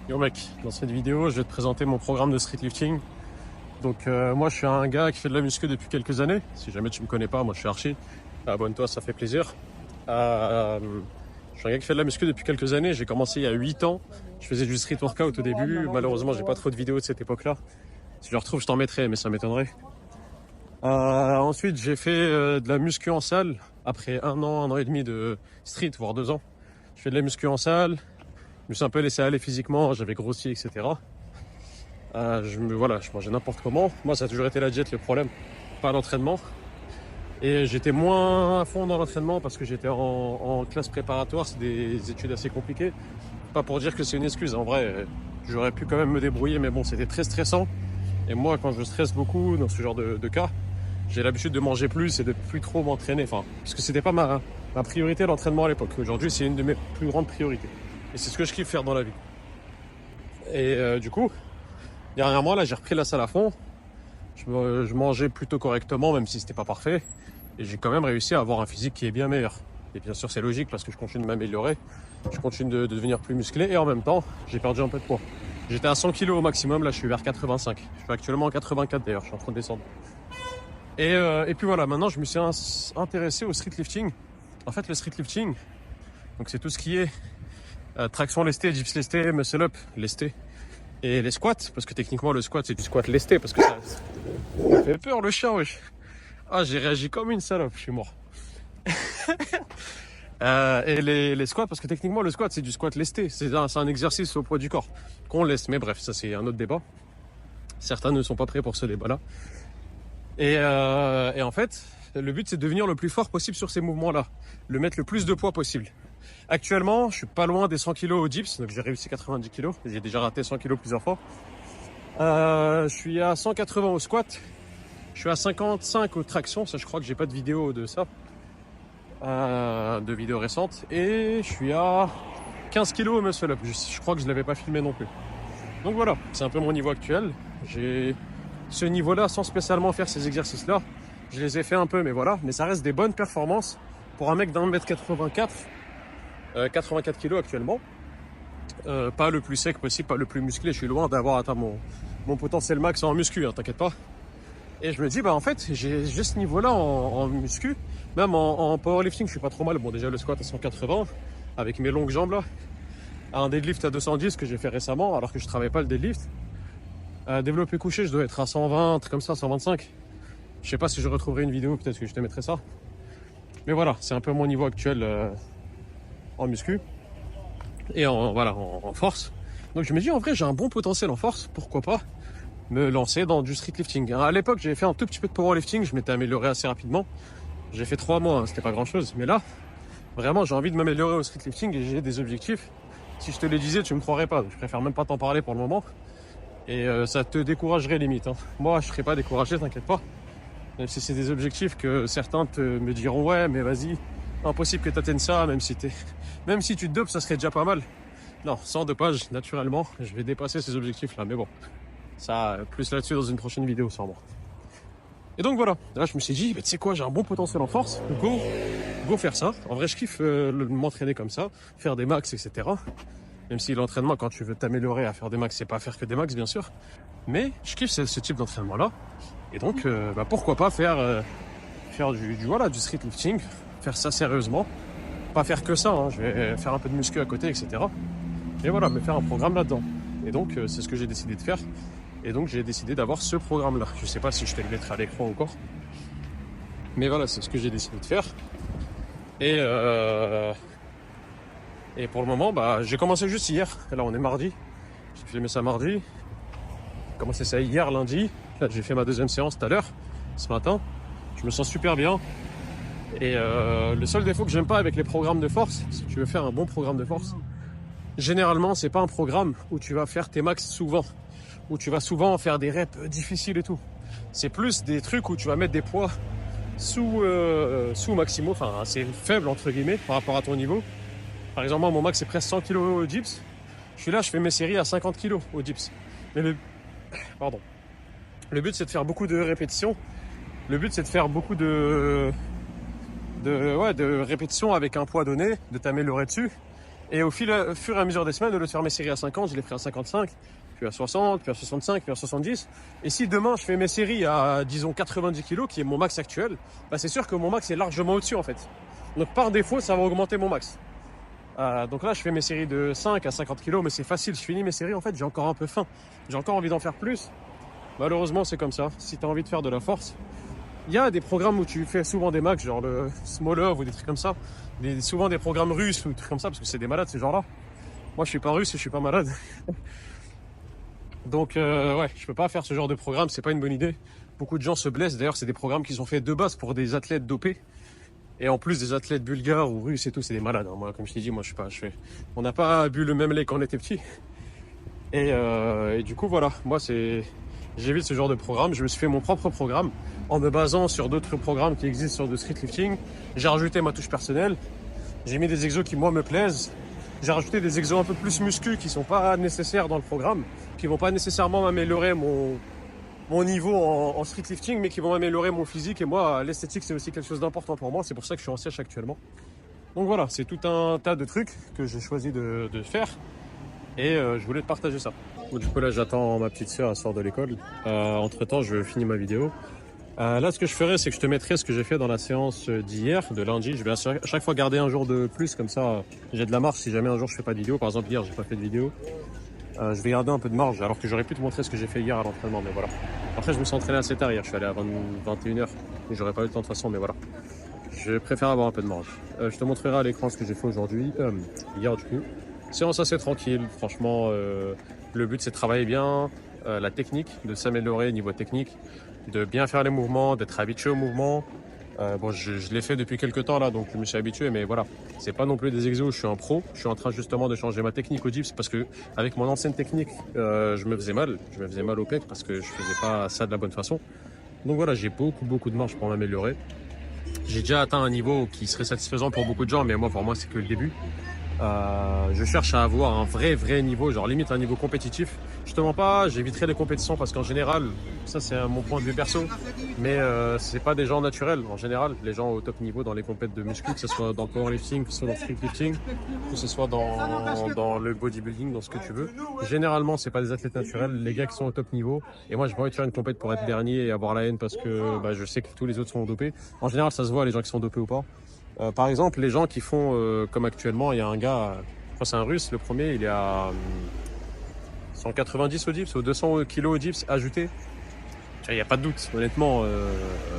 Yo mec, dans cette vidéo, je vais te présenter mon programme de street lifting. Donc moi je suis un gars qui fait de la muscu depuis quelques années. Si jamais tu me connais pas, moi je suis Archie. Abonne-toi, ça fait plaisir. Je suis un gars qui fait de la muscu depuis quelques années. J'ai commencé il y a 8 ans. Je faisais du street workout au début. Malheureusement, j'ai pas trop de vidéos de cette époque-là. Si je le retrouve, je t'en mettrai, mais ça m'étonnerait. Ensuite, j'ai fait de la muscu en salle. Après un an et demi de street, voire 2 ans. Je fais de la muscu en salle. Je me suis un peu laissé aller physiquement, j'avais grossi, etc. Je mangeais n'importe comment. Moi, ça a toujours été la diète le problème, pas l'entraînement. Et j'étais moins à fond dans l'entraînement parce que j'étais en classe préparatoire. C'est des études assez compliquées. Pas pour dire que c'est une excuse. En vrai, j'aurais pu quand même me débrouiller, mais bon, c'était très stressant. Et moi, quand je stresse beaucoup dans ce genre de cas, j'ai l'habitude de manger plus et de plus trop m'entraîner. Enfin, parce que c'était pas ma priorité l'entraînement à l'époque. Aujourd'hui, c'est une de mes plus grandes priorités. Et c'est ce que je kiffe faire dans la vie. Et du coup, dernièrement, là, j'ai repris la salle à fond. Je mangeais plutôt correctement, même si c'était pas parfait. Et j'ai quand même réussi à avoir un physique qui est bien meilleur. Et bien sûr, c'est logique parce que je continue de m'améliorer. Je continue de devenir plus musclé. Et en même temps, j'ai perdu un peu de poids. J'étais à 100 kg au maximum. Là, je suis vers 85. Je suis actuellement à 84 d'ailleurs. Je suis en train de descendre. Et puis voilà, maintenant, je me suis intéressé au street lifting. En fait, le street lifting, donc c'est tout ce qui est traction lestée, dips lesté, muscle up lesté et les squats, parce que techniquement le squat c'est du squat lesté, parce que ça fait peur le chien, wesh. Ah, j'ai réagi comme une salope, je suis mort. Et les squats, parce que techniquement le squat c'est du squat lesté, c'est un exercice au poids du corps qu'on laisse, mais bref, ça c'est un autre débat. Certains ne sont pas prêts pour ce débat là. Et en fait, le but c'est de devenir le plus fort possible sur ces mouvements là, le mettre le plus de poids possible. Actuellement, je suis pas loin des 100 kg au dips, donc j'ai réussi 90 kg. J'ai déjà raté 100 kg plusieurs fois. Je suis à 180 au squat. Je suis à 55 aux tractions. Ça, je crois que j'ai pas de vidéo de ça, de vidéo récente. Et je suis à 15 kg au muscle up. Je crois que je l'avais pas filmé non plus. Donc voilà, c'est un peu mon niveau actuel. J'ai ce niveau-là sans spécialement faire ces exercices-là. Je les ai fait un peu, mais voilà. Mais ça reste des bonnes performances pour un mec d'1m84. 84 kg actuellement, pas le plus sec possible, pas le plus musclé, je suis loin d'avoir atteint mon potentiel max en muscu, hein, t'inquiète pas. Et je me dis, bah en fait, j'ai ce niveau-là en muscu, même en powerlifting, je suis pas trop mal. Bon, déjà le squat à 180, avec mes longues jambes là, un deadlift à 210 que j'ai fait récemment, alors que je travaille pas le deadlift. Développé couché, je dois être à 120, comme ça, 125. Je sais pas si je retrouverai une vidéo, peut-être que je te mettrai ça. Mais voilà, c'est un peu mon niveau actuel en muscu et en force. Donc je me dis en vrai j'ai un bon potentiel en force, pourquoi pas me lancer dans du street lifting. À l'époque j'avais fait un tout petit peu de powerlifting, je m'étais amélioré assez rapidement. J'ai fait 3 mois, hein, c'était pas grand chose, mais là vraiment j'ai envie de m'améliorer au street lifting et j'ai des objectifs. Si je te les disais tu me croirais pas, donc je préfère même pas t'en parler pour le moment. Et ça te découragerait limite, hein. Moi je serais pas découragé, t'inquiète pas. Même si c'est des objectifs que certains me diront ouais mais vas-y, impossible que tu atteignes ça, même si tu te dopes, ça serait déjà pas mal. Non, sans dopage, naturellement, je vais dépasser ces objectifs-là. Mais bon, ça, plus là-dessus dans une prochaine vidéo, sûrement. Et donc voilà, là je me suis dit, bah, tu sais quoi, j'ai un bon potentiel en force, go faire ça. En vrai, je kiffe m'entraîner comme ça, faire des max, etc. Même si l'entraînement, quand tu veux t'améliorer à faire des max, c'est pas faire que des max, bien sûr. Mais je kiffe ce type d'entraînement-là. Et donc, pourquoi pas faire du street lifting, faire ça sérieusement, pas faire que ça, hein. Je vais faire un peu de muscu à côté, etc. Et voilà, me faire un programme là-dedans. Et donc c'est ce que j'ai décidé de faire. Et donc j'ai décidé d'avoir ce programme-là. Je sais pas si je te le mettrai à l'écran encore. Mais voilà, c'est ce que j'ai décidé de faire. Et pour le moment, j'ai commencé juste hier. Là on est mardi. J'ai filmé ça mardi. J'ai commencé ça hier, lundi. Là j'ai fait ma deuxième séance tout à l'heure, ce matin. Je me sens super bien. Et le seul défaut que j'aime pas avec les programmes de force, si tu veux faire un bon programme de force, généralement c'est pas un programme où tu vas faire tes max souvent, où tu vas souvent faire des reps difficiles et tout. C'est plus des trucs où tu vas mettre des poids sous maximaux, enfin assez faibles entre guillemets par rapport à ton niveau. Par exemple moi mon max c'est presque 100 kg au dips. Je suis là, je fais mes séries à 50 kg au dips. Mais le but c'est de faire beaucoup de répétitions. Le but c'est de faire beaucoup de répétitions avec un poids donné, de t'améliorer dessus. Et au fur et à mesure des semaines, au lieu de faire mes séries à 50, je les ferai à 55, puis à 60, puis à 65, puis à 70. Et si demain je fais mes séries à, disons, 90 kg, qui est mon max actuel, bah c'est sûr que mon max est largement au-dessus en fait. Donc par défaut, ça va augmenter mon max. Donc là, je fais mes séries de 5 à 50 kg, mais c'est facile. Je finis mes séries, en fait, j'ai encore un peu faim. J'ai encore envie d'en faire plus. Malheureusement, c'est comme ça. Si tu as envie de faire de la force, il y a des programmes où tu fais souvent des max, genre le Smolov ou des trucs comme ça. Souvent des programmes russes ou des trucs comme ça, parce que c'est des malades ces gens-là. Moi, je suis pas russe et je suis pas malade. Donc, ouais, je peux pas faire ce genre de programme, c'est pas une bonne idée. Beaucoup de gens se blessent. D'ailleurs, c'est des programmes qui sont faits de base pour des athlètes dopés. Et en plus, des athlètes bulgares ou russes et tout, c'est des malades. Hein. Moi, comme je t'ai dit, moi, on n'a pas bu le même lait quand on était petit. Et du coup, voilà, moi, j'évite ce genre de programme. Je me suis fait mon propre programme en me basant sur d'autres programmes qui existent sur le street lifting. J'ai rajouté ma touche personnelle. J'ai mis des exos qui, moi, me plaisent. J'ai rajouté des exos un peu plus muscu qui sont pas nécessaires dans le programme, qui vont pas nécessairement m'améliorer mon niveau en street lifting, mais qui vont améliorer mon physique. Et moi, l'esthétique, c'est aussi quelque chose d'important pour moi. C'est pour ça que je suis en sèche actuellement. Donc voilà, c'est tout un tas de trucs que j'ai choisi de faire. Et je voulais te partager ça. Bon, du coup, là, j'attends ma petite sœur, elle sort de l'école. Entre temps, je finis ma vidéo. Là, ce que je ferai, c'est que je te mettrai ce que j'ai fait dans la séance d'hier, de lundi. Je vais à chaque fois garder un jour de plus, comme ça, j'ai de la marge si jamais un jour je fais pas de vidéo. Par exemple, hier, j'ai pas fait de vidéo. Je vais garder un peu de marge, alors que j'aurais pu te montrer ce que j'ai fait hier à l'entraînement, mais voilà. Après, je me suis entraîné assez tard hier, je suis allé à 21h, et j'aurais pas eu le temps de toute façon, mais voilà. Je préfère avoir un peu de marge. Je te montrerai à l'écran ce que j'ai fait aujourd'hui, hier du coup. Séance assez tranquille, franchement, le but c'est de travailler bien la technique, de s'améliorer niveau technique, de bien faire les mouvements, d'être habitué aux mouvements. Bon, je l'ai fait depuis quelques temps là, donc je me suis habitué, mais voilà, c'est pas non plus des exos où je suis un pro. Je suis en train justement de changer ma technique au dips parce que avec mon ancienne technique, je me faisais mal au pec parce que je faisais pas ça de la bonne façon. Donc voilà, j'ai beaucoup de marge pour m'améliorer. J'ai déjà atteint un niveau qui serait satisfaisant pour beaucoup de gens, mais moi pour moi c'est que le début. Je cherche à avoir un vrai niveau, genre limite un niveau compétitif. Je te mens pas, j'éviterai les compétitions parce qu'en général, ça c'est mon point de vue perso, mais c'est pas des gens naturels en général. Les gens au top niveau dans les compétitions de muscu, que ce soit dans le powerlifting, que ce soit dans le streetlifting, que ce soit dans le bodybuilding, dans ce que tu veux. Généralement, c'est pas des athlètes naturels, les gars qui sont au top niveau. Et moi, j'ai pas envie de faire une compétition pour être dernier et avoir la haine parce que je sais que tous les autres sont dopés. En général, ça se voit les gens qui sont dopés ou pas. Par exemple, les gens qui font comme actuellement, il y a un gars, je crois c'est un russe, le premier, il est à 190 au dips, aux 200 kg au dips ajouté. Il n'y a pas de doute, honnêtement.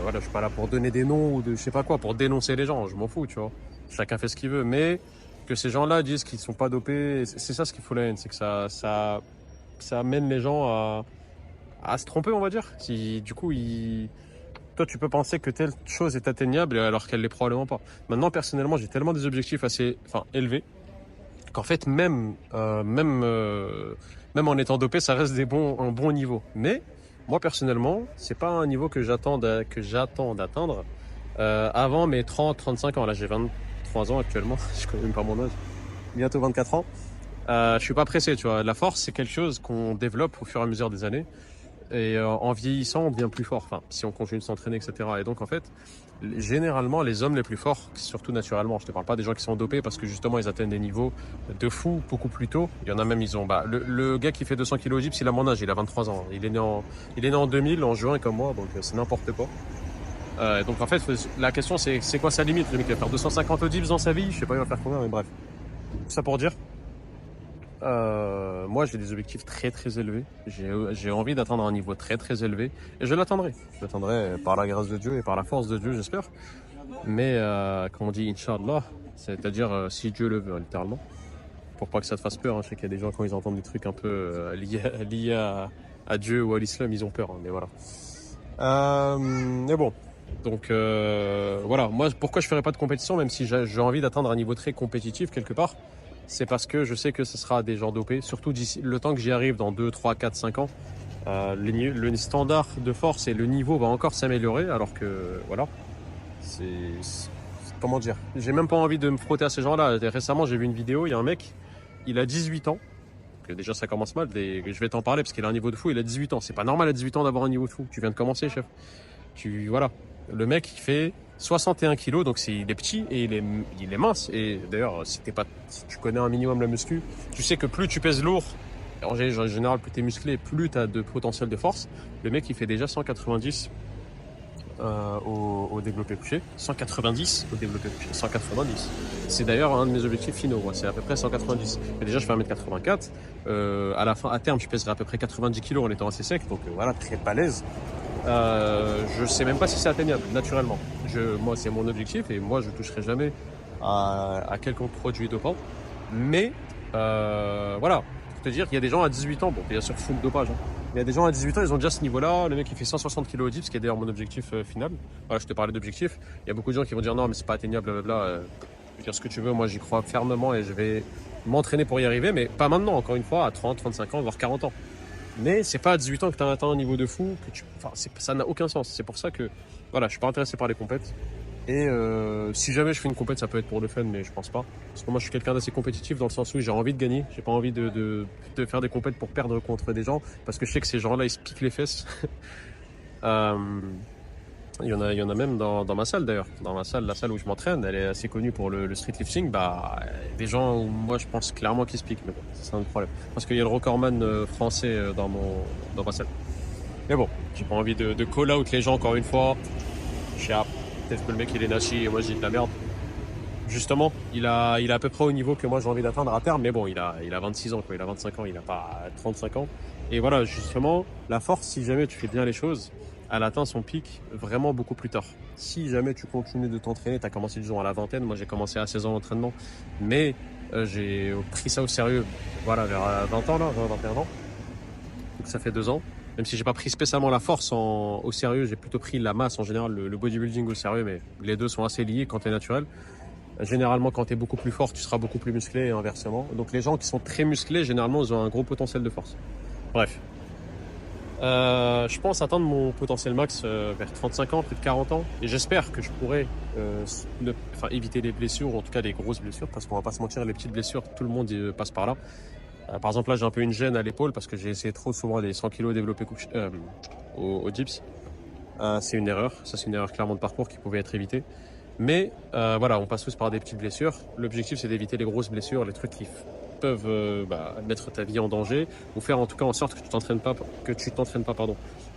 Voilà, je suis pas là pour donner des noms ou de je sais pas quoi, pour dénoncer les gens, je m'en fous, tu vois. Chacun fait ce qu'il veut, mais que ces gens-là disent qu'ils sont pas dopés, c'est ça ce qu'il faut la haine, c'est que ça amène les gens à se tromper, on va dire. Si du coup toi, tu peux penser que telle chose est atteignable alors qu'elle l'est probablement pas. Maintenant, personnellement, j'ai tellement des objectifs assez, élevés qu'en fait, même en étant dopé, ça reste un bon niveau. Mais moi, personnellement, c'est pas un niveau que j'attends d'atteindre avant mes 30-35 ans. Là, j'ai 23 ans actuellement. Je connais même pas mon âge. Bientôt 24 ans. Je suis pas pressé, tu vois. La force, c'est quelque chose qu'on développe au fur et à mesure des années. Et en vieillissant, on devient plus fort, si on continue de s'entraîner, etc. Et donc, en fait, généralement, les hommes les plus forts, surtout naturellement, je te parle pas des gens qui sont dopés parce que justement, ils atteignent des niveaux de fou beaucoup plus tôt. Il y en a même, le gars qui fait 200 kg au gyps, il a mon âge, il a 23 ans. Il est né en 2000, en juin, comme moi, donc c'est n'importe quoi. Donc, en fait, la question, c'est quoi sa limite? Le mec, il va faire 250 au gyps dans sa vie, je sais pas, il va faire combien, mais bref. Tout ça pour dire. Moi, j'ai des objectifs très élevés. J'ai envie d'atteindre un niveau très élevé. Et je l'atteindrai. Je l'atteindrai par la grâce de Dieu et par la force de Dieu, j'espère. Mais, comme on dit, Inch'Allah, c'est-à-dire si Dieu le veut, littéralement. Pour pas que ça te fasse peur. Hein. Je sais qu'il y a des gens, quand ils entendent des trucs un peu liés à Dieu ou à l'islam, ils ont peur. Hein, mais voilà. Mais bon. Donc, voilà. Moi, pourquoi je ferais pas de compétition, même si j'ai envie d'atteindre un niveau très compétitif quelque part? C'est parce que je sais que ce sera des gens dopés, surtout d'ici le temps que j'y arrive dans 2, 3, 4, 5 ans. Le standard de force et le niveau va encore s'améliorer, alors que voilà, comment dire, j'ai même pas envie de me frotter à ces gens-là. Récemment, j'ai vu une vidéo, il y a un mec, il a 18 ans, que déjà ça commence mal, je vais t'en parler parce qu'il a un niveau de fou, il a 18 ans. C'est pas normal à 18 ans d'avoir un niveau de fou, tu viens de commencer, chef. Voilà, le mec il fait 61 kilos, donc il est petit et il est mince. Et d'ailleurs, si tu connais un minimum la muscu, tu sais que plus tu pèses lourd, en général, plus tu es musclé, plus tu as de potentiel de force. Le mec, il fait déjà 190 au développé couché. 190 au développé couché. 190. C'est d'ailleurs un de mes objectifs finaux. C'est à peu près 190. Mais déjà, je fais 1m84. À terme, je pèserai à peu près 90 kilos en étant assez sec. Donc voilà, très balèze. Je sais même pas si c'est atteignable naturellement. Moi, c'est mon objectif et moi, je toucherai jamais à quelconque produit dopant. Mais voilà, pour te dire qu'il y a des gens à 18 ans, bon, bien sûr, full dopage. Hein. Il y a des gens à 18 ans, ils ont déjà ce niveau-là. Le mec, il fait 160 kg au dips, ce qui est d'ailleurs mon objectif final. Voilà, je te parlais d'objectif. Il y a beaucoup de gens qui vont dire non, mais c'est pas atteignable, blablabla. Tu peux dire ce que tu veux. Moi, j'y crois fermement et je vais m'entraîner pour y arriver, mais pas maintenant, encore une fois, à 30, 35 ans, voire 40 ans. Mais c'est pas à 18 ans que tu as atteint un niveau de fou, ça n'a aucun sens. C'est pour ça que voilà, je suis pas intéressé par les compètes. Et si jamais je fais une compète, ça peut être pour le fun, mais je pense pas. Parce que moi, je suis quelqu'un d'assez compétitif dans le sens où j'ai envie de gagner. J'ai pas envie de faire des compètes pour perdre contre des gens, parce que je sais que ces gens-là, ils se piquent les fesses. Il y en a même dans ma salle d'ailleurs. Dans ma salle, la salle où je m'entraîne, elle est assez connue pour le street lifting. Des gens où moi je pense clairement qu'ils se piquent, mais bon, c'est un problème. Parce qu'il y a le recordman français dans ma salle. Mais bon, j'ai pas envie de call out les gens encore une fois. Peut-être que le mec il est nachi et moi j'ai de la merde. Justement, il est à peu près au niveau que moi j'ai envie d'atteindre à terme, mais bon, il a 26 ans, quoi. Il a 25 ans, il n'a pas 35 ans. Et voilà, justement, la force, si jamais tu fais bien les choses, elle atteint son pic vraiment beaucoup plus tard. Si jamais tu continues de t'entraîner, tu as commencé disons à la vingtaine, moi j'ai commencé à 16 ans d'entraînement, mais j'ai pris ça au sérieux, voilà, vers 20 ans là, 21 ans. Donc ça fait 2 ans. Même si j'ai pas pris spécialement la force au sérieux, j'ai plutôt pris la masse en général, le bodybuilding au sérieux, mais les deux sont assez liés quand tu es naturel. Généralement, quand tu es beaucoup plus fort, tu seras beaucoup plus musclé et inversement. Donc les gens qui sont très musclés, généralement, ils ont un gros potentiel de force. Bref. Je pense atteindre mon potentiel max vers 35 ans, plus de 40 ans. Et j'espère que je pourrai éviter les blessures, ou en tout cas les grosses blessures, parce qu'on va pas se mentir, les petites blessures, tout le monde passe par là. Par exemple, là, j'ai un peu une gêne à l'épaule parce que j'ai essayé trop souvent des 100 kg développés au dips. C'est une erreur. Ça, c'est une erreur clairement de parcours qui pouvait être évitée. Mais voilà, on passe tous par des petites blessures. L'objectif, c'est d'éviter les grosses blessures, les trucs qui peuvent mettre ta vie en danger, ou faire en tout cas en sorte que tu t'entraînes pas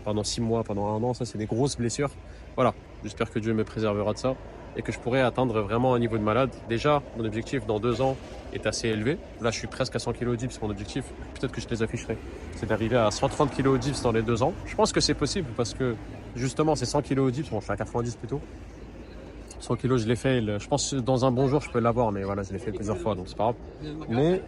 pendant 6 mois, pendant 1 an. Ça, c'est des grosses blessures. Voilà, j'espère que Dieu me préservera de ça et que je pourrai atteindre vraiment un niveau de malade. Déjà, mon objectif dans 2 ans est assez élevé. Là, je suis presque à 100 kg dips, mon objectif. Peut-être que je te les afficherai. C'est d'arriver à 130 kg dips dans les 2 ans. Je pense que c'est possible parce que justement, c'est 100 kg dips. Bon, je suis à 90 plutôt. 100 kg, je l'ai fait. Je pense que dans un bon jour, je peux l'avoir, mais voilà, je l'ai fait plusieurs fois, donc c'est pas grave. Mais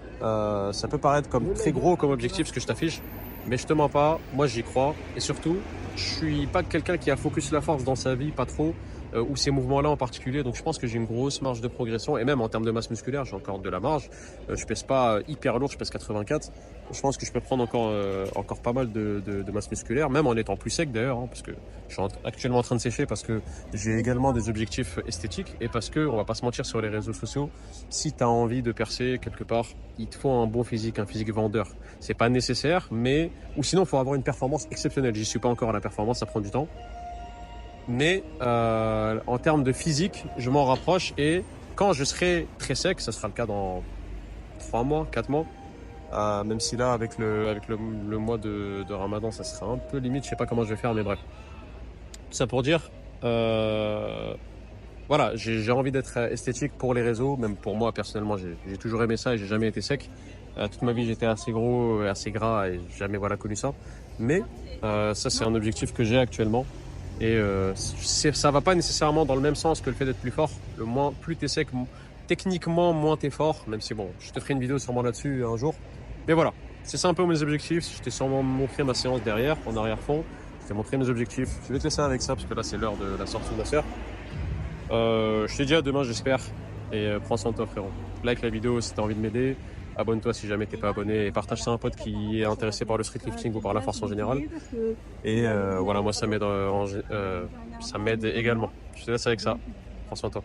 ça peut paraître comme très gros comme objectif ce que je t'affiche, mais je te mens pas. Moi, j'y crois, et surtout, je suis pas quelqu'un qui a focus la force dans sa vie, pas trop, ou ces mouvements-là en particulier. Donc, je pense que j'ai une grosse marge de progression, et même en termes de masse musculaire, j'ai encore de la marge. Je pèse pas hyper lourd, je pèse 84. Je pense que je peux prendre encore pas mal de masse musculaire, même en étant plus sec d'ailleurs, hein, parce que je suis actuellement en train de sécher parce que j'ai également des objectifs esthétiques et parce que, on va pas se mentir sur les réseaux sociaux, si tu as envie de percer quelque part, il te faut un bon physique, un physique vendeur. C'est pas nécessaire, ou sinon il faut avoir une performance exceptionnelle. J'y suis pas encore à la performance, ça prend du temps. Mais en termes de physique, je m'en rapproche et quand je serai très sec, ça sera le cas dans 3 mois, 4 mois, même si là avec le mois de Ramadan ça sera un peu limite, je sais pas comment je vais faire, mais bref. Tout ça pour dire, voilà, j'ai envie d'être esthétique pour les réseaux, même pour moi personnellement, j'ai toujours aimé ça et j'ai jamais été sec. Toute ma vie j'étais assez gros, assez gras et j'ai jamais connu ça. Mais ça c'est un objectif que j'ai actuellement. Et ça va pas nécessairement dans le même sens que le fait d'être plus fort. Plus t'es sec, techniquement moins t'es fort, même si bon, je te ferai une vidéo sûrement là-dessus un jour. Mais voilà, c'est ça un peu mes objectifs. Je t'ai sûrement montré ma séance derrière, en arrière-fond. Je t'ai montré mes objectifs. Je vais te laisser avec ça parce que là c'est l'heure de la sortie de ma soeur. Je te dis à demain j'espère. Et prends soin de toi frérot. Like la vidéo si t'as envie de m'aider. Abonne-toi si jamais t'es pas abonné et partage ça à un pote qui est intéressé par le street lifting ou par la force en général. Et voilà, moi ça m'aide également. Je te laisse avec ça. Prends soin de toi.